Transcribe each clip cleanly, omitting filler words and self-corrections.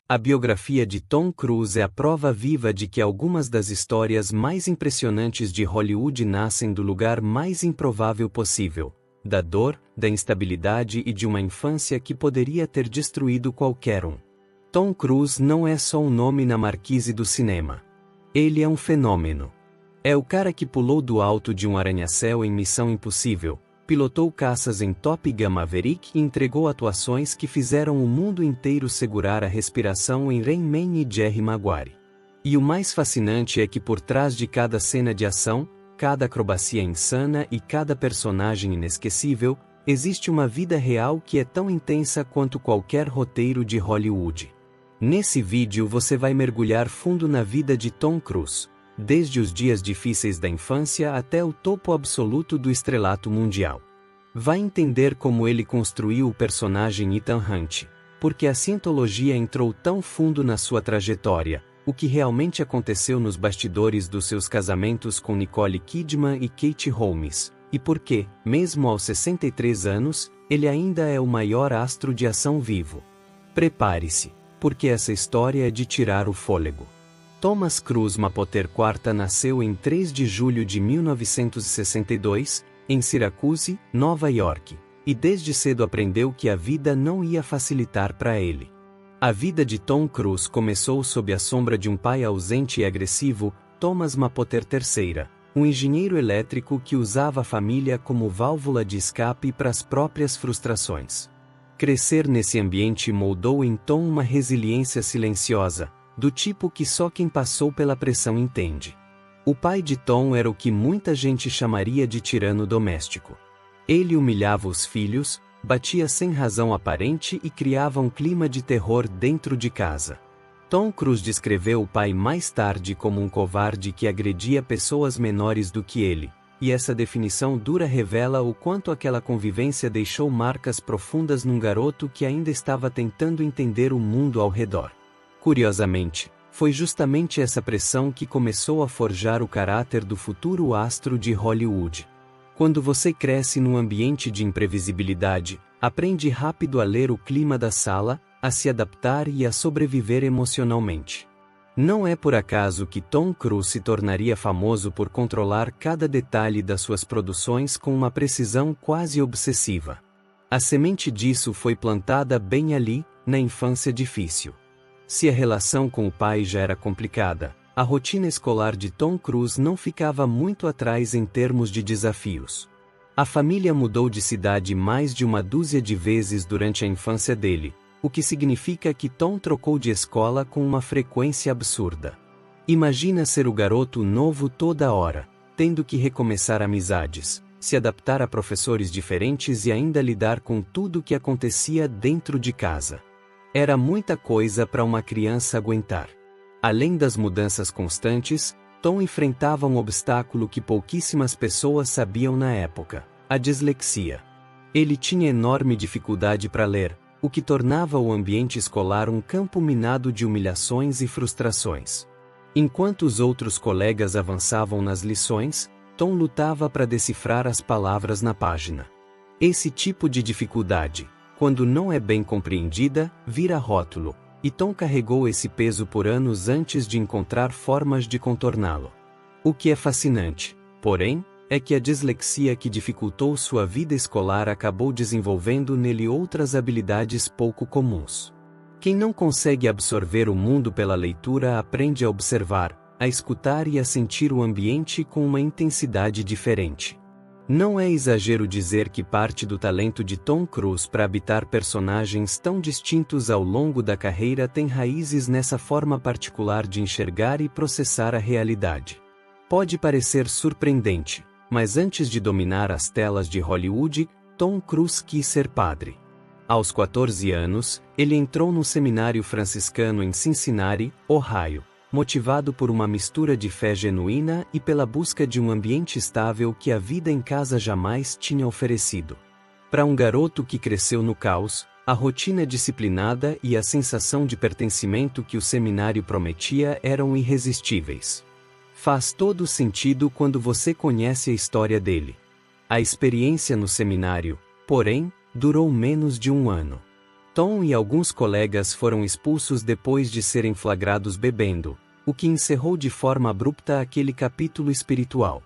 A biografia de Tom Cruise é a prova viva de que algumas das histórias mais impressionantes de Hollywood nascem do lugar mais improvável possível, da dor, da instabilidade e de uma infância que poderia ter destruído qualquer um. Tom Cruise não é só um nome na marquise do cinema. Ele é um fenômeno. É o cara que pulou do alto de um arranha-céu em Missão Impossível, pilotou caças em Top Gun Maverick e entregou atuações que fizeram o mundo inteiro segurar a respiração em Rain Man e Jerry Maguire. E o mais fascinante é que por trás de cada cena de ação, cada acrobacia insana e cada personagem inesquecível, existe uma vida real que é tão intensa quanto qualquer roteiro de Hollywood. Nesse vídeo você vai mergulhar fundo na vida de Tom Cruise, desde os dias difíceis da infância até o topo absoluto do estrelato mundial. Vai entender como ele construiu o personagem Ethan Hunt, porque a cientologia entrou tão fundo na sua trajetória, o que realmente aconteceu nos bastidores dos seus casamentos com Nicole Kidman e Katie Holmes, e por que, mesmo aos 63 anos, ele ainda é o maior astro de ação vivo. Prepare-se, porque essa história é de tirar o fôlego. Thomas Cruise Mapother IV nasceu em 3 de julho de 1962, em Syracuse, Nova York, e desde cedo aprendeu que a vida não ia facilitar para ele. A vida de Tom Cruise começou sob a sombra de um pai ausente e agressivo, Thomas Mapother III, um engenheiro elétrico que usava a família como válvula de escape para as próprias frustrações. Crescer nesse ambiente moldou em Tom uma resiliência silenciosa, do tipo que só quem passou pela pressão entende. O pai de Tom era o que muita gente chamaria de tirano doméstico. Ele humilhava os filhos, batia sem razão aparente e criava um clima de terror dentro de casa. Tom Cruise descreveu o pai mais tarde como um covarde que agredia pessoas menores do que ele, e essa definição dura revela o quanto aquela convivência deixou marcas profundas num garoto que ainda estava tentando entender o mundo ao redor. Curiosamente, foi justamente essa pressão que começou a forjar o caráter do futuro astro de Hollywood. Quando você cresce num ambiente de imprevisibilidade, aprende rápido a ler o clima da sala, a se adaptar e a sobreviver emocionalmente. Não é por acaso que Tom Cruise se tornaria famoso por controlar cada detalhe das suas produções com uma precisão quase obsessiva. A semente disso foi plantada bem ali, na infância difícil. Se a relação com o pai já era complicada, a rotina escolar de Tom Cruise não ficava muito atrás em termos de desafios. A família mudou de cidade mais de uma dúzia de vezes durante a infância dele, o que significa que Tom trocou de escola com uma frequência absurda. Imagina ser o garoto novo toda hora, tendo que recomeçar amizades, se adaptar a professores diferentes e ainda lidar com tudo o que acontecia dentro de casa. Era muita coisa para uma criança aguentar. Além das mudanças constantes, Tom enfrentava um obstáculo que pouquíssimas pessoas sabiam na época: a dislexia. Ele tinha enorme dificuldade para ler, o que tornava o ambiente escolar um campo minado de humilhações e frustrações. Enquanto os outros colegas avançavam nas lições, Tom lutava para decifrar as palavras na página. Esse tipo de dificuldade, quando não é bem compreendida, vira rótulo, e Tom carregou esse peso por anos antes de encontrar formas de contorná-lo. O que é fascinante, porém, é que a dislexia que dificultou sua vida escolar acabou desenvolvendo nele outras habilidades pouco comuns. Quem não consegue absorver o mundo pela leitura aprende a observar, a escutar e a sentir o ambiente com uma intensidade diferente. Não é exagero dizer que parte do talento de Tom Cruise para habitar personagens tão distintos ao longo da carreira tem raízes nessa forma particular de enxergar e processar a realidade. Pode parecer surpreendente, mas antes de dominar as telas de Hollywood, Tom Cruise quis ser padre. Aos 14 anos, ele entrou no seminário franciscano em Cincinnati, Ohio, motivado por uma mistura de fé genuína e pela busca de um ambiente estável que a vida em casa jamais tinha oferecido. Para um garoto que cresceu no caos, a rotina disciplinada e a sensação de pertencimento que o seminário prometia eram irresistíveis. Faz todo sentido quando você conhece a história dele. A experiência no seminário, porém, durou menos de um ano. Tom e alguns colegas foram expulsos depois de serem flagrados bebendo, o que encerrou de forma abrupta aquele capítulo espiritual.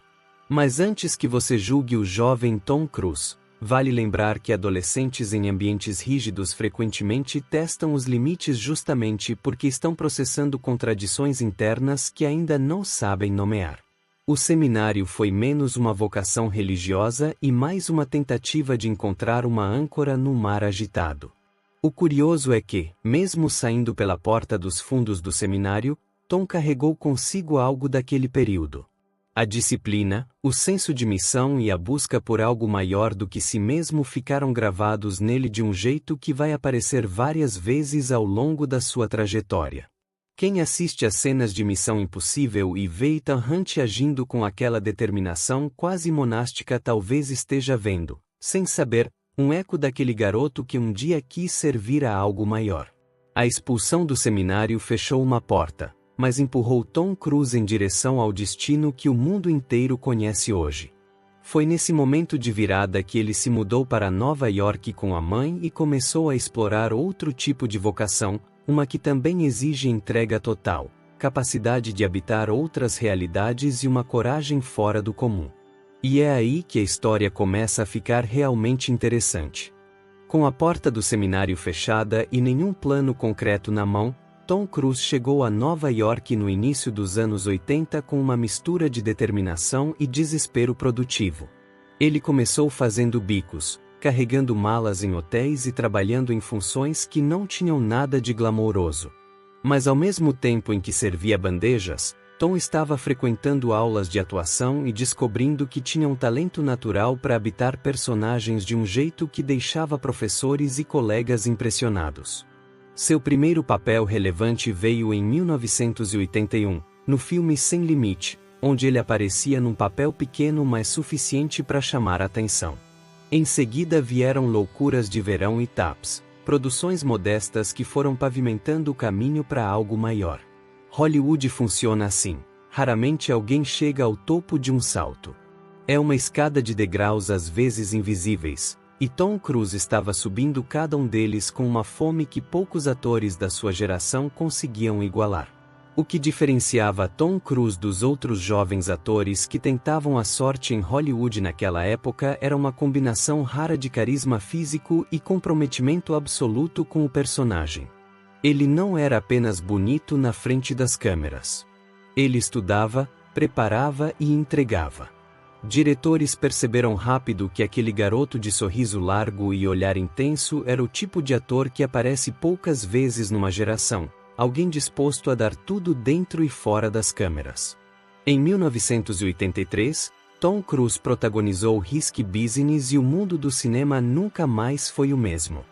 Mas antes que você julgue o jovem Tom Cruise, vale lembrar que adolescentes em ambientes rígidos frequentemente testam os limites justamente porque estão processando contradições internas que ainda não sabem nomear. O seminário foi menos uma vocação religiosa e mais uma tentativa de encontrar uma âncora no mar agitado. O curioso é que, mesmo saindo pela porta dos fundos do seminário, Tom carregou consigo algo daquele período. A disciplina, o senso de missão e a busca por algo maior do que si mesmo ficaram gravados nele de um jeito que vai aparecer várias vezes ao longo da sua trajetória. Quem assiste às cenas de Missão Impossível e vê Ethan Hunt agindo com aquela determinação quase monástica talvez esteja vendo, sem saber, um eco daquele garoto que um dia quis servir a algo maior. A expulsão do seminário fechou uma porta, mas empurrou Tom Cruise em direção ao destino que o mundo inteiro conhece hoje. Foi nesse momento de virada que ele se mudou para Nova York com a mãe e começou a explorar outro tipo de vocação, uma que também exige entrega total, capacidade de habitar outras realidades e uma coragem fora do comum. E é aí que a história começa a ficar realmente interessante. Com a porta do seminário fechada e nenhum plano concreto na mão, Tom Cruise chegou a Nova York no início dos anos 80 com uma mistura de determinação e desespero produtivo. Ele começou fazendo bicos, carregando malas em hotéis e trabalhando em funções que não tinham nada de glamouroso. Mas ao mesmo tempo em que servia bandejas, Tom estava frequentando aulas de atuação e descobrindo que tinha um talento natural para habitar personagens de um jeito que deixava professores e colegas impressionados. Seu primeiro papel relevante veio em 1981, no filme Sem Limite, onde ele aparecia num papel pequeno mas suficiente para chamar a atenção. Em seguida vieram Loucuras de Verão e Taps, produções modestas que foram pavimentando o caminho para algo maior. Hollywood funciona assim. Raramente alguém chega ao topo de um salto. É uma escada de degraus às vezes invisíveis, e Tom Cruise estava subindo cada um deles com uma fome que poucos atores da sua geração conseguiam igualar. O que diferenciava Tom Cruise dos outros jovens atores que tentavam a sorte em Hollywood naquela época era uma combinação rara de carisma físico e comprometimento absoluto com o personagem. Ele não era apenas bonito na frente das câmeras. Ele estudava, preparava e entregava. Diretores perceberam rápido que aquele garoto de sorriso largo e olhar intenso era o tipo de ator que aparece poucas vezes numa geração, alguém disposto a dar tudo dentro e fora das câmeras. Em 1983, Tom Cruise protagonizou Risky Business e o mundo do cinema nunca mais foi o mesmo.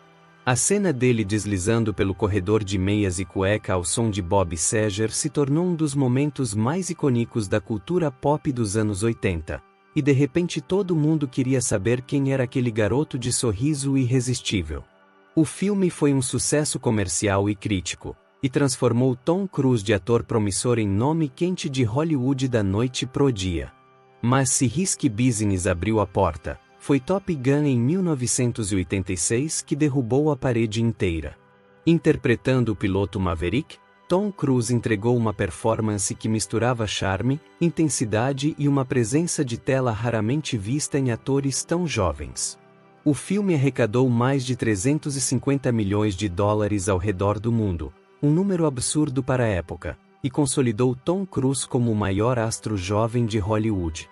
A cena dele deslizando pelo corredor de meias e cueca ao som de Bob Seger se tornou um dos momentos mais icônicos da cultura pop dos anos 80, e de repente todo mundo queria saber quem era aquele garoto de sorriso irresistível. O filme foi um sucesso comercial e crítico, e transformou Tom Cruise de ator promissor em nome quente de Hollywood da noite pro dia. Mas se Risky Business abriu a porta, foi Top Gun em 1986 que derrubou a parede inteira. Interpretando o piloto Maverick, Tom Cruise entregou uma performance que misturava charme, intensidade e uma presença de tela raramente vista em atores tão jovens. O filme arrecadou mais de 350 milhões de dólares ao redor do mundo, um número absurdo para a época, e consolidou Tom Cruise como o maior astro jovem de Hollywood.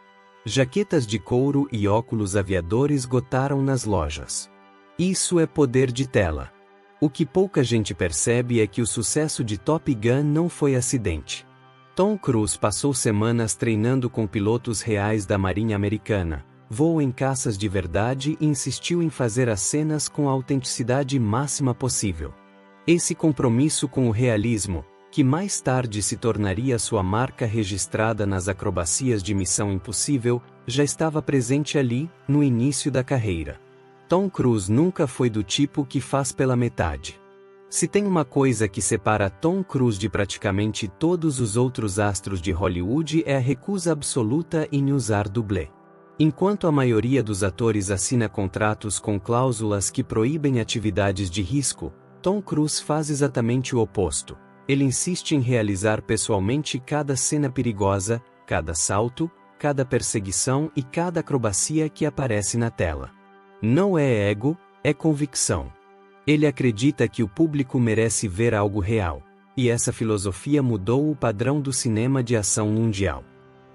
Jaquetas de couro e óculos aviadores gotaram nas lojas. Isso é poder de tela. O que pouca gente percebe é que o sucesso de Top Gun não foi acidente. Tom Cruise passou semanas treinando com pilotos reais da Marinha Americana, voou em caças de verdade e insistiu em fazer as cenas com a autenticidade máxima possível. Esse compromisso com o realismo, que mais tarde se tornaria sua marca registrada nas acrobacias de Missão Impossível, já estava presente ali, no início da carreira. Tom Cruise nunca foi do tipo que faz pela metade. Se tem uma coisa que separa Tom Cruise de praticamente todos os outros astros de Hollywood é a recusa absoluta em usar dublê. Enquanto a maioria dos atores assina contratos com cláusulas que proíbem atividades de risco, Tom Cruise faz exatamente o oposto. Ele insiste em realizar pessoalmente cada cena perigosa, cada salto, cada perseguição e cada acrobacia que aparece na tela. Não é ego, é convicção. Ele acredita que o público merece ver algo real, e essa filosofia mudou o padrão do cinema de ação mundial.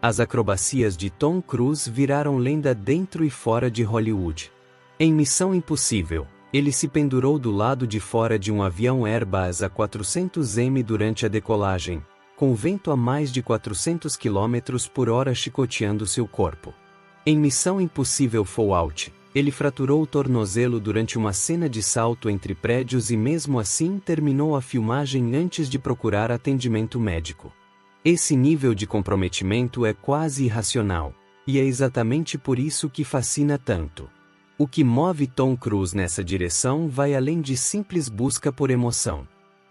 As acrobacias de Tom Cruise viraram lenda dentro e fora de Hollywood. Em Missão Impossível, ele se pendurou do lado de fora de um avião Airbus A400M durante a decolagem, com vento a mais de 400 km por hora chicoteando seu corpo. Em Missão Impossível Fallout, ele fraturou o tornozelo durante uma cena de salto entre prédios e mesmo assim terminou a filmagem antes de procurar atendimento médico. Esse nível de comprometimento é quase irracional, e é exatamente por isso que fascina tanto. O que move Tom Cruise nessa direção vai além de simples busca por emoção.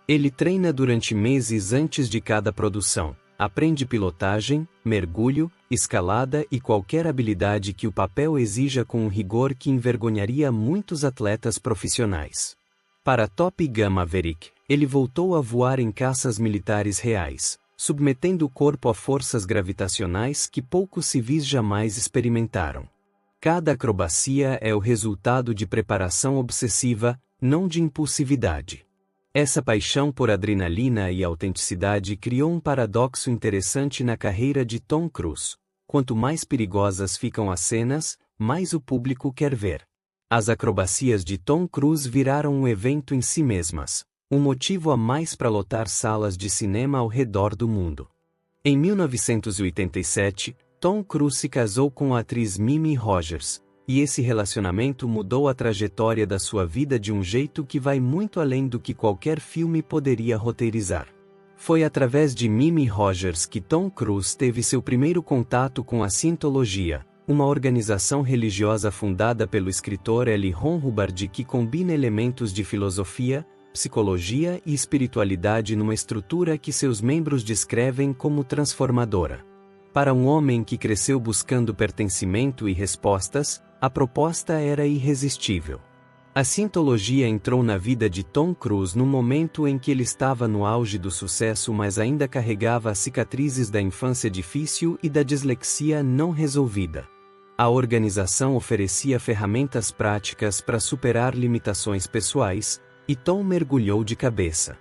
Ele treina durante meses antes de cada produção, aprende pilotagem, mergulho, escalada e qualquer habilidade que o papel exija com um rigor que envergonharia muitos atletas profissionais. Para Top Gun Maverick, ele voltou a voar em caças militares reais, submetendo o corpo a forças gravitacionais que poucos civis jamais experimentaram. Cada acrobacia é o resultado de preparação obsessiva, não de impulsividade. Essa paixão por adrenalina e autenticidade criou um paradoxo interessante na carreira de Tom Cruise. Quanto mais perigosas ficam as cenas, mais o público quer ver. As acrobacias de Tom Cruise viraram um evento em si mesmas, um motivo a mais para lotar salas de cinema ao redor do mundo. Em 1987, Tom Cruise se casou com a atriz Mimi Rogers, e esse relacionamento mudou a trajetória da sua vida de um jeito que vai muito além do que qualquer filme poderia roteirizar. Foi através de Mimi Rogers que Tom Cruise teve seu primeiro contato com a Scientologia, uma organização religiosa fundada pelo escritor L. Ron Hubbard que combina elementos de filosofia, psicologia e espiritualidade numa estrutura que seus membros descrevem como transformadora. Para um homem que cresceu buscando pertencimento e respostas, a proposta era irresistível. A Scientologia entrou na vida de Tom Cruise no momento em que ele estava no auge do sucesso, mas ainda carregava as cicatrizes da infância difícil e da dislexia não resolvida. A organização oferecia ferramentas práticas para superar limitações pessoais, e Tom mergulhou de cabeça.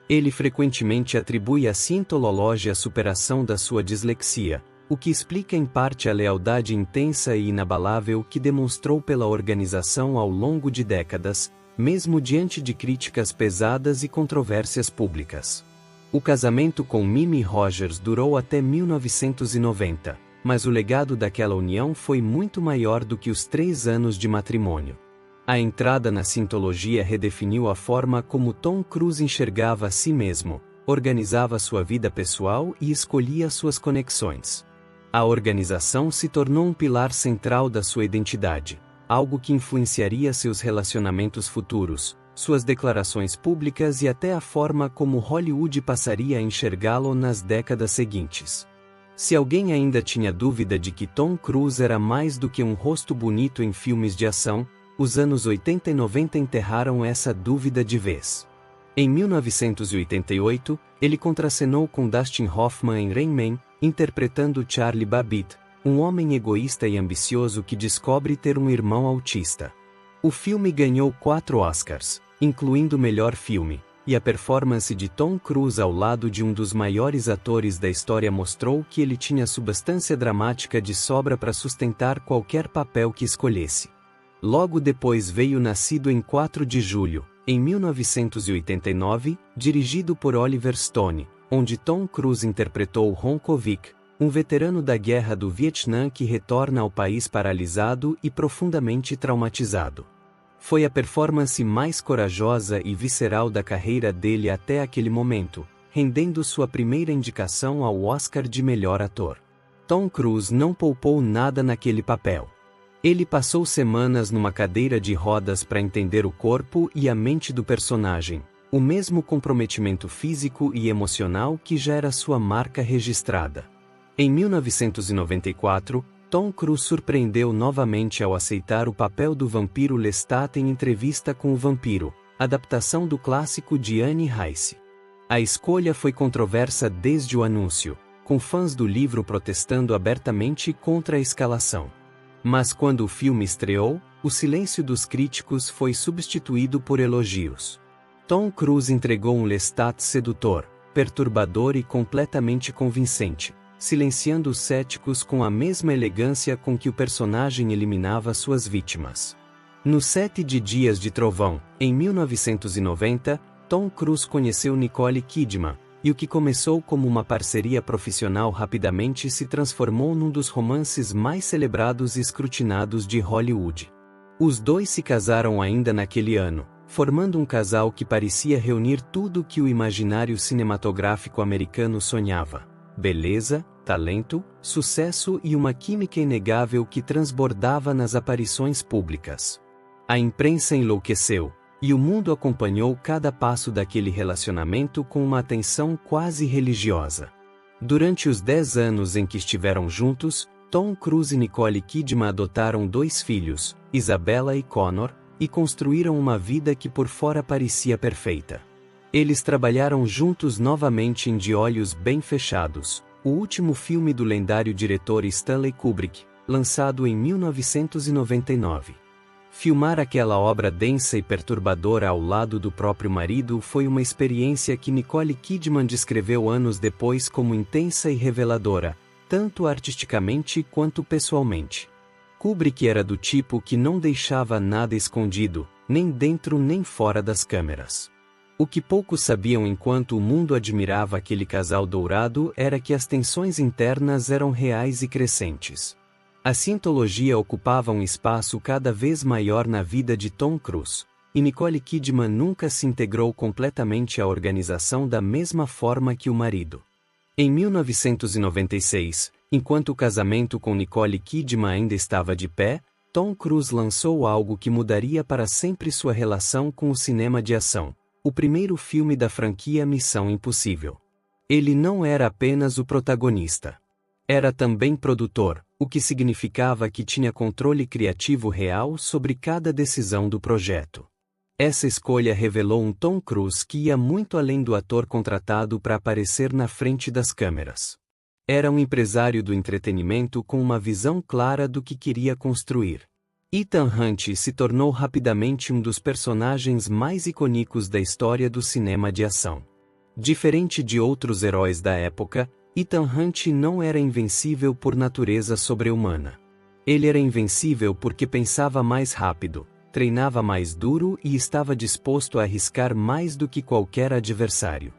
Ele frequentemente atribui à Scientologia a superação da sua dislexia, o que explica em parte a lealdade intensa e inabalável que demonstrou pela organização ao longo de décadas, mesmo diante de críticas pesadas e controvérsias públicas. O casamento com Mimi Rogers durou até 1990, mas o legado daquela união foi muito maior do que os 3 anos de matrimônio. A entrada na Scientologia redefiniu a forma como Tom Cruise enxergava a si mesmo, organizava sua vida pessoal e escolhia suas conexões. A organização se tornou um pilar central da sua identidade, algo que influenciaria seus relacionamentos futuros, suas declarações públicas e até a forma como Hollywood passaria a enxergá-lo nas décadas seguintes. Se alguém ainda tinha dúvida de que Tom Cruise era mais do que um rosto bonito em filmes de ação, os anos 80 e 90 enterraram essa dúvida de vez. Em 1988, ele contracenou com Dustin Hoffman em Rain Man, interpretando Charlie Babbitt, um homem egoísta e ambicioso que descobre ter um irmão autista. O filme ganhou 4 Oscars, incluindo melhor filme, e a performance de Tom Cruise ao lado de um dos maiores atores da história mostrou que ele tinha substância dramática de sobra para sustentar qualquer papel que escolhesse. Logo depois veio Nascido em 4 de Julho, em 1989, dirigido por Oliver Stone, onde Tom Cruise interpretou Hong Kovic, um veterano da Guerra do Vietnã que retorna ao país paralisado e profundamente traumatizado. Foi a performance mais corajosa e visceral da carreira dele até aquele momento, rendendo sua primeira indicação ao Oscar de melhor ator. Tom Cruise não poupou nada naquele papel. Ele passou semanas numa cadeira de rodas para entender o corpo e a mente do personagem, o mesmo comprometimento físico e emocional que já era sua marca registrada. Em 1994, Tom Cruise surpreendeu novamente ao aceitar o papel do vampiro Lestat em Entrevista com o Vampiro, adaptação do clássico de Anne Rice. A escolha foi controversa desde o anúncio, com fãs do livro protestando abertamente contra a escalação. Mas quando o filme estreou, o silêncio dos críticos foi substituído por elogios. Tom Cruise entregou um Lestat sedutor, perturbador e completamente convincente, silenciando os céticos com a mesma elegância com que o personagem eliminava suas vítimas. No set de Dias de Trovão, em 1990, Tom Cruise conheceu Nicole Kidman, e o que começou como uma parceria profissional rapidamente se transformou num dos romances mais celebrados e escrutinados de Hollywood. Os dois se casaram ainda naquele ano, formando um casal que parecia reunir tudo o que o imaginário cinematográfico americano sonhava: beleza, talento, sucesso e uma química inegável que transbordava nas aparições públicas. A imprensa enlouqueceu, e o mundo acompanhou cada passo daquele relacionamento com uma atenção quase religiosa. Durante os 10 anos em que estiveram juntos, Tom Cruise e Nicole Kidman adotaram 2 filhos, Isabella e Connor, e construíram uma vida que por fora parecia perfeita. Eles trabalharam juntos novamente em De Olhos Bem Fechados, o último filme do lendário diretor Stanley Kubrick, lançado em 1999. Filmar aquela obra densa e perturbadora ao lado do próprio marido foi uma experiência que Nicole Kidman descreveu anos depois como intensa e reveladora, tanto artisticamente quanto pessoalmente. Kubrick era do tipo que não deixava nada escondido, nem dentro nem fora das câmeras. O que poucos sabiam enquanto o mundo admirava aquele casal dourado era que as tensões internas eram reais e crescentes. A cientologia ocupava um espaço cada vez maior na vida de Tom Cruise, e Nicole Kidman nunca se integrou completamente à organização da mesma forma que o marido. Em 1996, enquanto o casamento com Nicole Kidman ainda estava de pé, Tom Cruise lançou algo que mudaria para sempre sua relação com o cinema de ação: o primeiro filme da franquia Missão Impossível. Ele não era apenas o protagonista. Era também produtor, o que significava que tinha controle criativo real sobre cada decisão do projeto. Essa escolha revelou um Tom Cruise que ia muito além do ator contratado para aparecer na frente das câmeras. Era um empresário do entretenimento com uma visão clara do que queria construir. Ethan Hunt se tornou rapidamente um dos personagens mais icônicos da história do cinema de ação. Diferente de outros heróis da época, Ethan Hunt não era invencível por natureza sobre-humana. Ele era invencível porque pensava mais rápido, treinava mais duro e estava disposto a arriscar mais do que qualquer adversário.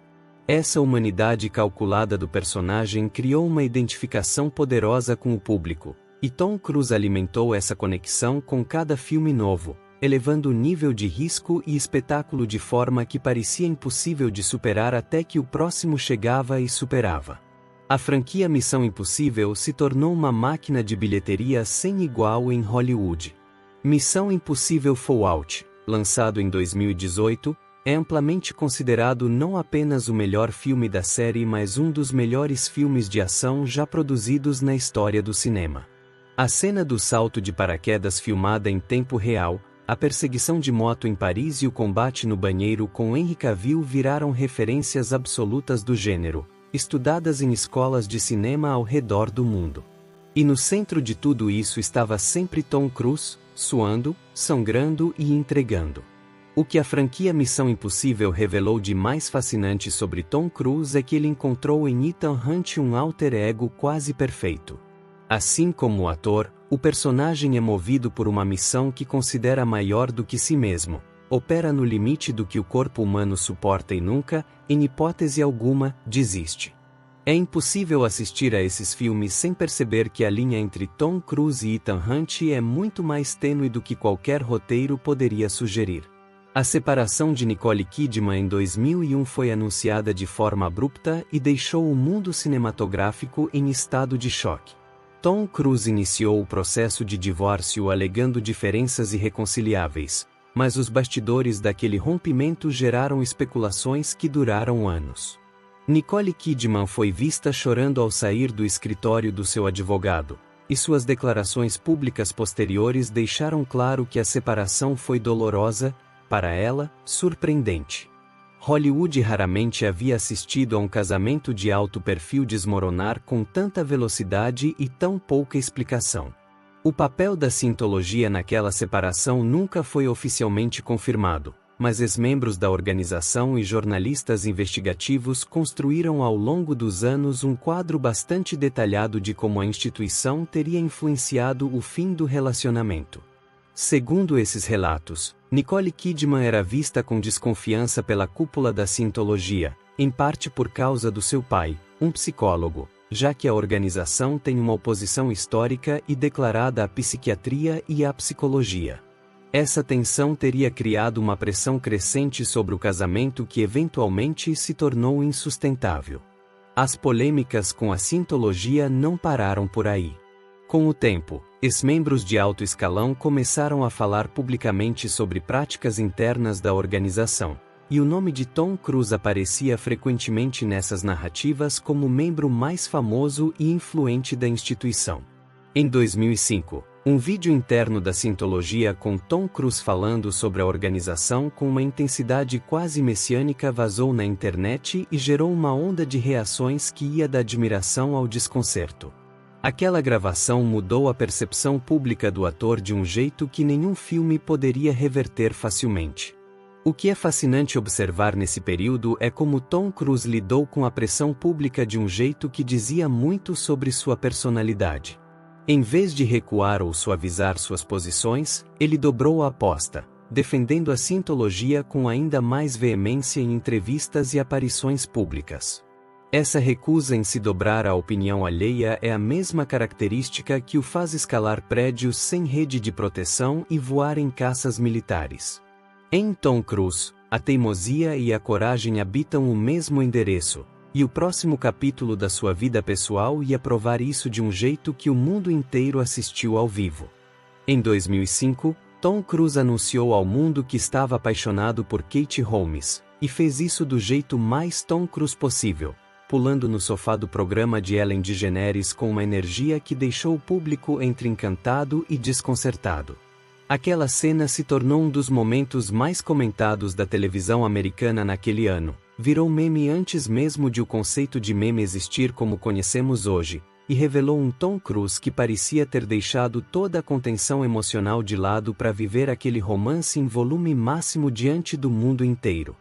Essa humanidade calculada do personagem criou uma identificação poderosa com o público, e Tom Cruise alimentou essa conexão com cada filme novo, elevando o nível de risco e espetáculo de forma que parecia impossível de superar até que o próximo chegava e superava. A franquia Missão Impossível se tornou uma máquina de bilheteria sem igual em Hollywood. Missão Impossível Fallout, lançado em 2018, é amplamente considerado não apenas o melhor filme da série, mas um dos melhores filmes de ação já produzidos na história do cinema. A cena do salto de paraquedas filmada em tempo real, a perseguição de moto em Paris e o combate no banheiro com Henry Cavill viraram referências absolutas do gênero, estudadas em escolas de cinema ao redor do mundo. E no centro de tudo isso estava sempre Tom Cruise, suando, sangrando e entregando. O que a franquia Missão Impossível revelou de mais fascinante sobre Tom Cruise é que ele encontrou em Ethan Hunt um alter ego quase perfeito. Assim como o ator, o personagem é movido por uma missão que considera maior do que si mesmo, opera no limite do que o corpo humano suporta e nunca, em hipótese alguma, desiste. É impossível assistir a esses filmes sem perceber que a linha entre Tom Cruise e Ethan Hunt é muito mais tênue do que qualquer roteiro poderia sugerir. A separação de Nicole Kidman em 2001 foi anunciada de forma abrupta e deixou o mundo cinematográfico em estado de choque. Tom Cruise iniciou o processo de divórcio alegando diferenças irreconciliáveis, mas os bastidores daquele rompimento geraram especulações que duraram anos. Nicole Kidman foi vista chorando ao sair do escritório do seu advogado, e suas declarações públicas posteriores deixaram claro que a separação foi dolorosa, para ela, surpreendente. Hollywood raramente havia assistido a um casamento de alto perfil desmoronar com tanta velocidade e tão pouca explicação. O papel da Scientologia naquela separação nunca foi oficialmente confirmado, mas ex-membros da organização e jornalistas investigativos construíram ao longo dos anos um quadro bastante detalhado de como a instituição teria influenciado o fim do relacionamento. Segundo esses relatos, Nicole Kidman era vista com desconfiança pela cúpula da Scientologia, em parte por causa do seu pai, um psicólogo, já que a organização tem uma oposição histórica e declarada à psiquiatria e à psicologia. Essa tensão teria criado uma pressão crescente sobre o casamento que eventualmente se tornou insustentável. As polêmicas com a Scientologia não pararam por aí. Com o tempo, ex-membros de alto escalão começaram a falar publicamente sobre práticas internas da organização, e o nome de Tom Cruise aparecia frequentemente nessas narrativas como o membro mais famoso e influente da instituição. Em 2005, um vídeo interno da Scientologia com Tom Cruise falando sobre a organização com uma intensidade quase messiânica vazou na internet e gerou uma onda de reações que ia da admiração ao desconcerto. Aquela gravação mudou a percepção pública do ator de um jeito que nenhum filme poderia reverter facilmente. O que é fascinante observar nesse período é como Tom Cruise lidou com a pressão pública de um jeito que dizia muito sobre sua personalidade. Em vez de recuar ou suavizar suas posições, ele dobrou a aposta, defendendo a Scientologia com ainda mais veemência em entrevistas e aparições públicas. Essa recusa em se dobrar à opinião alheia é a mesma característica que o faz escalar prédios sem rede de proteção e voar em caças militares. Em Tom Cruise, a teimosia e a coragem habitam o mesmo endereço, e o próximo capítulo da sua vida pessoal ia provar isso de um jeito que o mundo inteiro assistiu ao vivo. Em 2005, Tom Cruise anunciou ao mundo que estava apaixonado por Katie Holmes, e fez isso do jeito mais Tom Cruise possível, pulando no sofá do programa de Ellen DeGeneres com uma energia que deixou o público entre encantado e desconcertado. Aquela cena se tornou um dos momentos mais comentados da televisão americana naquele ano, virou meme antes mesmo de o conceito de meme existir como conhecemos hoje, e revelou um Tom Cruise que parecia ter deixado toda a contenção emocional de lado para viver aquele romance em volume máximo diante do mundo inteiro.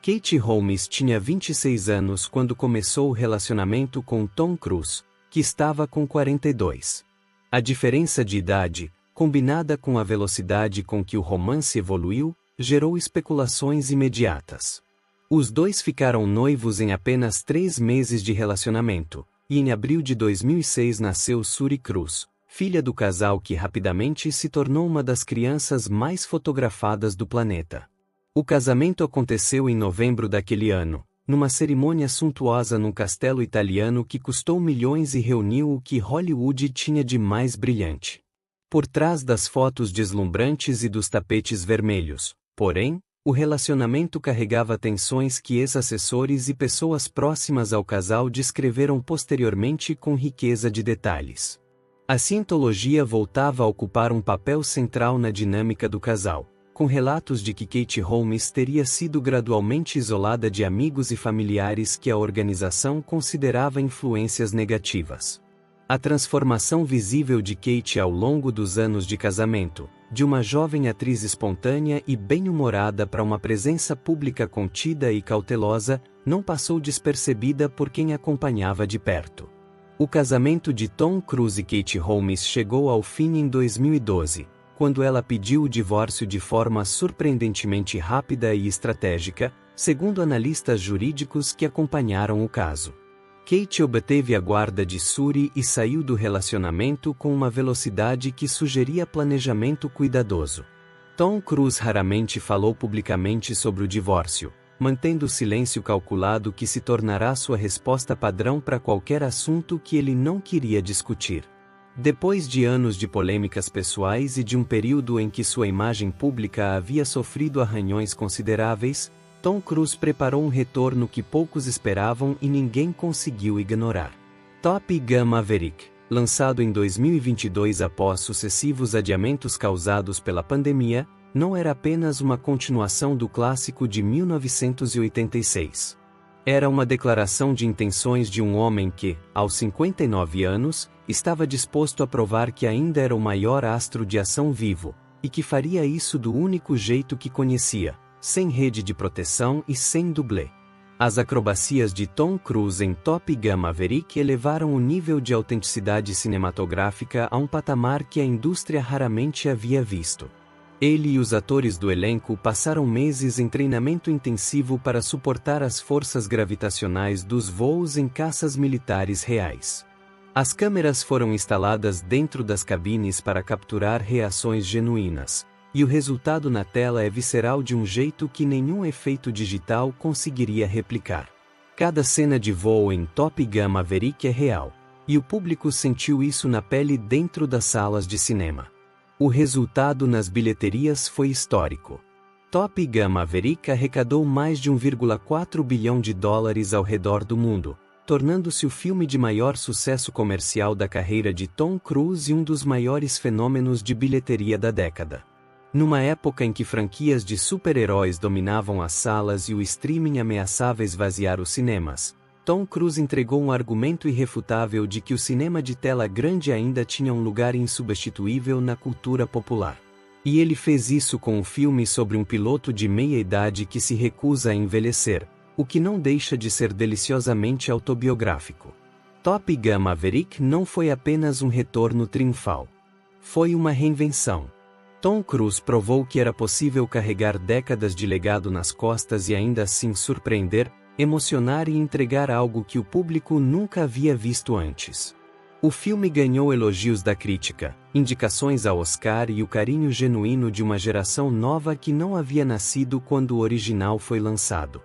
Katie Holmes tinha 26 anos quando começou o relacionamento com Tom Cruise, que estava com 42. A diferença de idade, combinada com a velocidade com que o romance evoluiu, gerou especulações imediatas. Os dois ficaram noivos em apenas 3 meses de relacionamento, e em abril de 2006 nasceu Suri Cruise, filha do casal que rapidamente se tornou uma das crianças mais fotografadas do planeta. O casamento aconteceu em novembro daquele ano, numa cerimônia suntuosa num castelo italiano que custou milhões e reuniu o que Hollywood tinha de mais brilhante. Por trás das fotos deslumbrantes e dos tapetes vermelhos, porém, o relacionamento carregava tensões que ex-assessores e pessoas próximas ao casal descreveram posteriormente com riqueza de detalhes. A Scientologia voltava a ocupar um papel central na dinâmica do casal, com relatos de que Katie Holmes teria sido gradualmente isolada de amigos e familiares que a organização considerava influências negativas. A transformação visível de Katie ao longo dos anos de casamento, de uma jovem atriz espontânea e bem-humorada para uma presença pública contida e cautelosa, não passou despercebida por quem acompanhava de perto. O casamento de Tom Cruise e Katie Holmes chegou ao fim em 2012, quando ela pediu o divórcio de forma surpreendentemente rápida e estratégica, segundo analistas jurídicos que acompanharam o caso. Katie obteve a guarda de Suri e saiu do relacionamento com uma velocidade que sugeria planejamento cuidadoso. Tom Cruise raramente falou publicamente sobre o divórcio, mantendo o silêncio calculado que se tornará sua resposta padrão para qualquer assunto que ele não queria discutir. Depois de anos de polêmicas pessoais e de um período em que sua imagem pública havia sofrido arranhões consideráveis, Tom Cruise preparou um retorno que poucos esperavam e ninguém conseguiu ignorar. Top Gun Maverick. lançado em 2022 após sucessivos adiamentos causados pela pandemia, não era apenas uma continuação do clássico de 1986. Era uma declaração de intenções de um homem que, aos 59 anos, estava disposto a provar que ainda era o maior astro de ação vivo, e que faria isso do único jeito que conhecia, sem rede de proteção e sem dublê. As acrobacias de Tom Cruise em Top Gun Maverick elevaram o nível de autenticidade cinematográfica a um patamar que a indústria raramente havia visto. Ele e os atores do elenco passaram meses em treinamento intensivo para suportar as forças gravitacionais dos voos em caças militares reais. As câmeras foram instaladas dentro das cabines para capturar reações genuínas, e o resultado na tela é visceral de um jeito que nenhum efeito digital conseguiria replicar. Cada cena de voo em Top Gun Maverick é real, e o público sentiu isso na pele dentro das salas de cinema. O resultado nas bilheterias foi histórico. Top Gun Maverick arrecadou mais de 1,4 bilhão de dólares ao redor do mundo, tornando-se o filme de maior sucesso comercial da carreira de Tom Cruise e um dos maiores fenômenos de bilheteria da década. Numa época em que franquias de super-heróis dominavam as salas e o streaming ameaçava esvaziar os cinemas, Tom Cruise entregou um argumento irrefutável de que o cinema de tela grande ainda tinha um lugar insubstituível na cultura popular. E ele fez isso com um filme sobre um piloto de meia-idade que se recusa a envelhecer, o que não deixa de ser deliciosamente autobiográfico. Top Gun Maverick não foi apenas um retorno triunfal. Foi uma reinvenção. Tom Cruise provou que era possível carregar décadas de legado nas costas e ainda assim surpreender, emocionar e entregar algo que o público nunca havia visto antes. O filme ganhou elogios da crítica, indicações ao Oscar e o carinho genuíno de uma geração nova que não havia nascido quando o original foi lançado.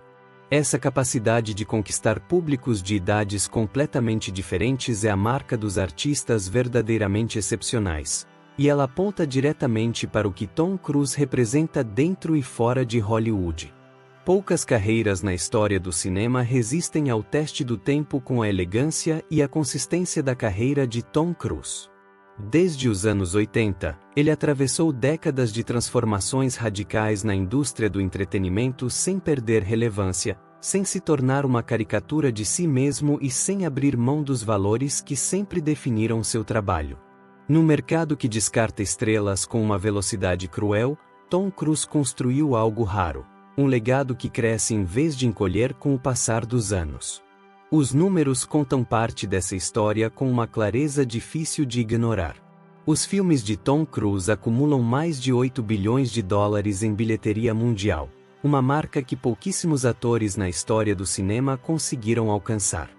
Essa capacidade de conquistar públicos de idades completamente diferentes é a marca dos artistas verdadeiramente excepcionais, e ela aponta diretamente para o que Tom Cruise representa dentro e fora de Hollywood. Poucas carreiras na história do cinema resistem ao teste do tempo com a elegância e a consistência da carreira de Tom Cruise. Desde os anos 80, ele atravessou décadas de transformações radicais na indústria do entretenimento sem perder relevância, sem se tornar uma caricatura de si mesmo e sem abrir mão dos valores que sempre definiram seu trabalho. No mercado que descarta estrelas com uma velocidade cruel, Tom Cruise construiu algo raro, um legado que cresce em vez de encolher com o passar dos anos. Os números contam parte dessa história com uma clareza difícil de ignorar. Os filmes de Tom Cruise acumulam mais de 8 bilhões de dólares em bilheteria mundial, uma marca que pouquíssimos atores na história do cinema conseguiram alcançar.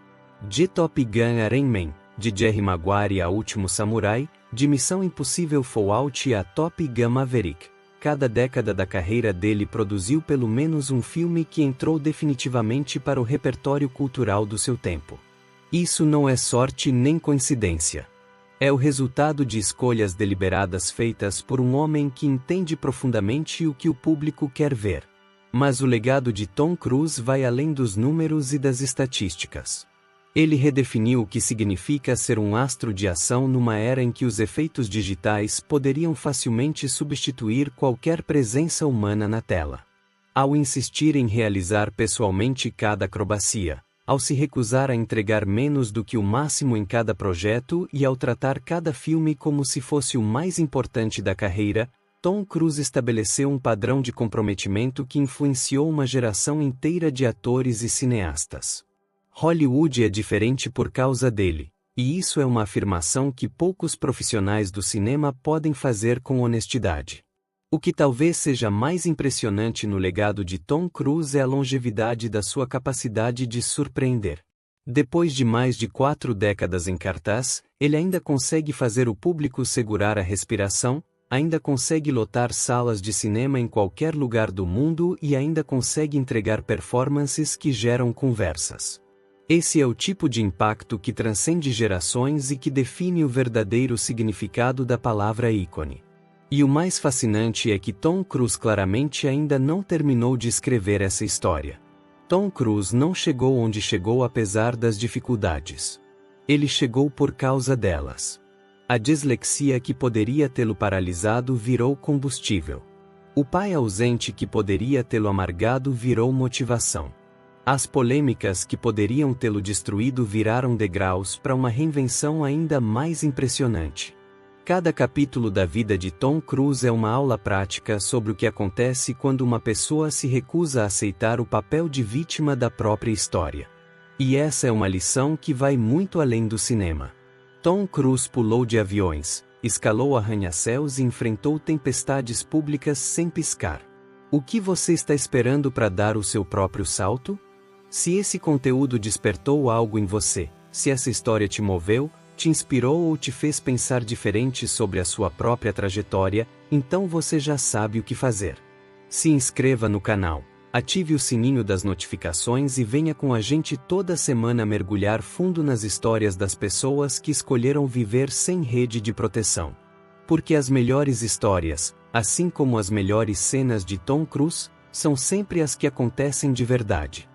De Top Gun a Rain Man, de Jerry Maguire a Último Samurai, de Missão Impossível Fallout a Top Gun Maverick, cada década da carreira dele produziu pelo menos um filme que entrou definitivamente para o repertório cultural do seu tempo. Isso não é sorte nem coincidência. É o resultado de escolhas deliberadas feitas por um homem que entende profundamente o que o público quer ver. Mas o legado de Tom Cruise vai além dos números e das estatísticas. Ele redefiniu o que significa ser um astro de ação numa era em que os efeitos digitais poderiam facilmente substituir qualquer presença humana na tela. Ao insistir em realizar pessoalmente cada acrobacia, ao se recusar a entregar menos do que o máximo em cada projeto e ao tratar cada filme como se fosse o mais importante da carreira, Tom Cruise estabeleceu um padrão de comprometimento que influenciou uma geração inteira de atores e cineastas. Hollywood é diferente por causa dele, e isso é uma afirmação que poucos profissionais do cinema podem fazer com honestidade. O que talvez seja mais impressionante no legado de Tom Cruise é a longevidade da sua capacidade de surpreender. Depois de mais de 4 décadas em cartaz, ele ainda consegue fazer o público segurar a respiração, ainda consegue lotar salas de cinema em qualquer lugar do mundo e ainda consegue entregar performances que geram conversas. Esse é o tipo de impacto que transcende gerações e que define o verdadeiro significado da palavra ícone. E o mais fascinante é que Tom Cruise claramente ainda não terminou de escrever essa história. Tom Cruise não chegou onde chegou apesar das dificuldades. Ele chegou por causa delas. A dislexia que poderia tê-lo paralisado virou combustível. O pai ausente que poderia tê-lo amargado virou motivação. As polêmicas que poderiam tê-lo destruído viraram degraus para uma reinvenção ainda mais impressionante. Cada capítulo da vida de Tom Cruise é uma aula prática sobre o que acontece quando uma pessoa se recusa a aceitar o papel de vítima da própria história. E essa é uma lição que vai muito além do cinema. Tom Cruise pulou de aviões, escalou arranha-céus e enfrentou tempestades públicas sem piscar. O que você está esperando para dar o seu próprio salto? Se esse conteúdo despertou algo em você, se essa história te moveu, te inspirou ou te fez pensar diferente sobre a sua própria trajetória, então você já sabe o que fazer. Se inscreva no canal, ative o sininho das notificações e venha com a gente toda semana mergulhar fundo nas histórias das pessoas que escolheram viver sem rede de proteção. Porque as melhores histórias, assim como as melhores cenas de Tom Cruise, são sempre as que acontecem de verdade.